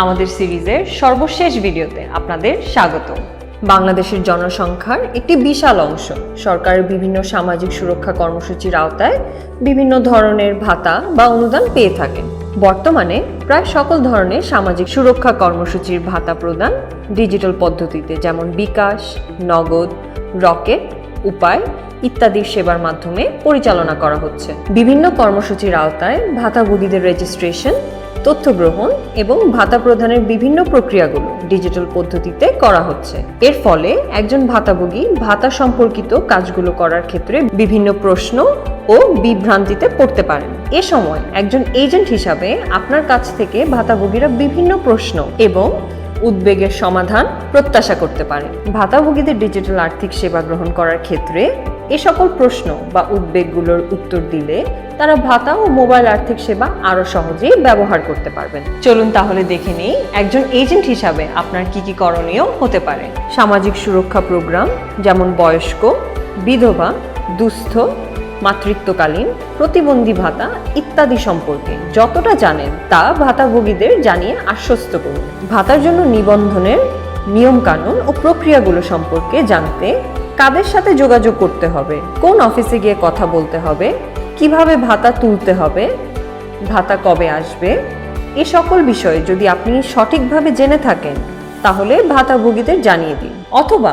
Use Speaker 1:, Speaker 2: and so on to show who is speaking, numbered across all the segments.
Speaker 1: আমাদের সিরিজের সর্বশেষ ভিডিওতে আপনাদের স্বাগত। বাংলাদেশের জনসংখ্যার একটি বিশাল অংশ সরকারের বিভিন্ন সামাজিক সুরক্ষা কর্মসূচির আওতায় বিভিন্ন ধরনের ভাতা বা অনুদান পেয়ে থাকেন। বর্তমানে প্রায় সকল ধরনের সামাজিক সুরক্ষা কর্মসূচির ভাতা প্রদান ডিজিটাল পদ্ধতিতে, যেমন বিকাশ, নগদ, রকেট, উপায় ইত্যাদি সেবার মাধ্যমে পরিচালনা করা হচ্ছে। বিভিন্ন কর্মসূচির আওতায় ভাতাভোগীদের রেজিস্ট্রেশন, তথ্য গ্রহণ এবং ভাতা প্রদানের বিভিন্ন প্রক্রিয়াগুলো ডিজিটাল পদ্ধতিতে করা হচ্ছে। এর ফলে একজন ভাতাভোগী ভাতা সম্পর্কিত কাজগুলো করার ক্ষেত্রে বিভিন্ন প্রশ্ন ও বিভ্রান্তিতে পড়তে পারেন। এ সময় একজন এজেন্ট হিসাবে আপনার কাছ থেকে ভাতাভোগীরা বিভিন্ন প্রশ্ন এবং উদ্বেগের সমাধান প্রত্যাশা করতে পারে। ভাতাভোগীদের ডিজিটাল আর্থিক সেবা গ্রহণ করার ক্ষেত্রে এ সকল প্রশ্ন বা উদ্বেগগুলোর উত্তর দিলে তারা ভাতা ও মোবাইল আর্থিক সেবা আরো সহজেই ব্যবহার করতে পারবেন। চলুন তাহলে দেখে নিই একজন এজেন্ট হিসাবে আপনার কি কি করণীয় হতে পারে। সামাজিক সুরক্ষা প্রোগ্রাম যেমন বয়স্ক, বিধবা, দুস্থ, মাতৃত্বকালীন, প্রতিবন্ধী ভাতা ইত্যাদি সম্পর্কে যতটা জানেন তা ভাতাভোগীদের জানিয়ে আশ্বস্ত করুন। ভাতার জন্য নিবন্ধনের নিয়মকানুন ও প্রক্রিয়াগুলো সম্পর্কে জানতে কাদের সাথে যোগাযোগ করতে হবে, কোন অফিসে গিয়ে কথা বলতে হবে, কিভাবে ভাতা তুলতে হবে, ভাতা কবে আসবে, এ সকল বিষয়ে যদি আপনি সঠিকভাবে জেনে থাকেন তাহলে ভাতাভোগীদের জানিয়ে দিন। অথবা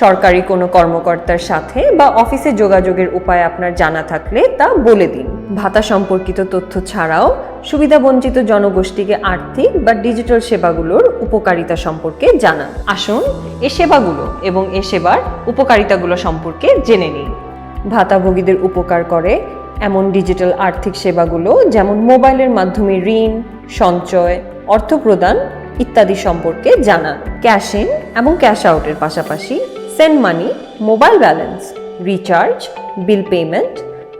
Speaker 1: সরকারি কোনো কর্মকর্তার সাথে বা অফিসে যোগাযোগের উপায় আপনার জানা থাকলে তা বলে দিন। ভাতা সম্পর্কিত তথ্য ছাড়াও সুবিধাবঞ্চিত জনগোষ্ঠীকে আর্থিক বা ডিজিটাল সেবাগুলোর উপকারিতা সম্পর্কে জানান। আসুন এ সেবাগুলো এবং এ সেবার উপকারিতাগুলো সম্পর্কে জেনে নিন। ভাতাভোগীদের উপকার করে এমন ডিজিটাল আর্থিক সেবাগুলো যেমন মোবাইলের মাধ্যমে ঋণ, সঞ্চয়, অর্থ প্রদান ইত্যাদি সম্পর্কে জানান। ক্যাশ ইন এবং ক্যাশ আউটের পাশাপাশি send money, mobile balance, recharge, bill payment,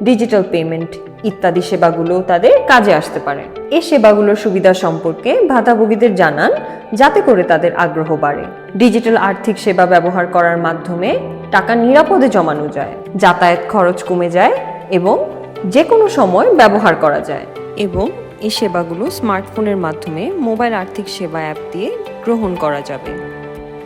Speaker 1: digital payment ইত্যাদি সেবাগুলো তাদের কাজে আসতে পারে। এই সেবাগুলোর সুবিধা সম্পর্কে ভাতাভোগীদের জানান যাতে করে তাদের আগ্রহ বাড়ে। ডিজিটাল আর্থিক সেবা ব্যবহার করার মাধ্যমে টাকা নিরাপদে জমানো যায়, যাতায়াত খরচ কমে যায় এবং যে কোনো সময় ব্যবহার করা যায়। এবং এই সেবাগুলো স্মার্টফোনের মাধ্যমে মোবাইল আর্থিক সেবা অ্যাপ দিয়ে গ্রহণ করা যাবে।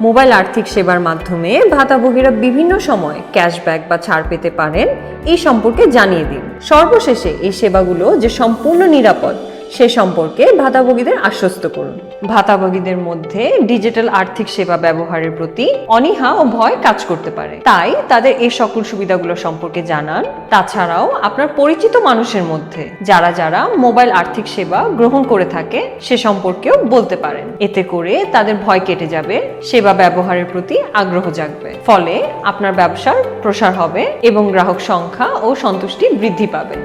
Speaker 1: মোবাইল আর্থিক সেবার মাধ্যমে ভাতাভোগীরা বিভিন্ন সময় ক্যাশব্যাক বা ছাড় পেতে পারেন, এই সম্পর্কে জানিয়ে দিন। সর্বশেষে এই সেবাগুলো যে সম্পূর্ণ নিরাপদ সে সম্পর্কে ভাতাভোগীদের আশ্বস্ত করুন। ভাতাভোগীদের মধ্যে ডিজিটাল আর্থিক সেবা ব্যবহারের প্রতি অনীহা ও ভয় কাজ করতে পারে, তাই তাদের এই সকল সুবিধাগুলো সম্পর্কে জানান। তাছাড়াও আপনার পরিচিত মানুষের মধ্যে যারা যারা মোবাইল আর্থিক সেবা গ্রহণ করে থাকে সে সম্পর্কেও বলতে পারেন। এতে করে তাদের ভয় কেটে যাবে, সেবা ব্যবহারের প্রতি আগ্রহ জাগবে, ফলে আপনার ব্যবসার প্রসার হবে এবং গ্রাহক সংখ্যা ও সন্তুষ্টি বৃদ্ধি পাবে।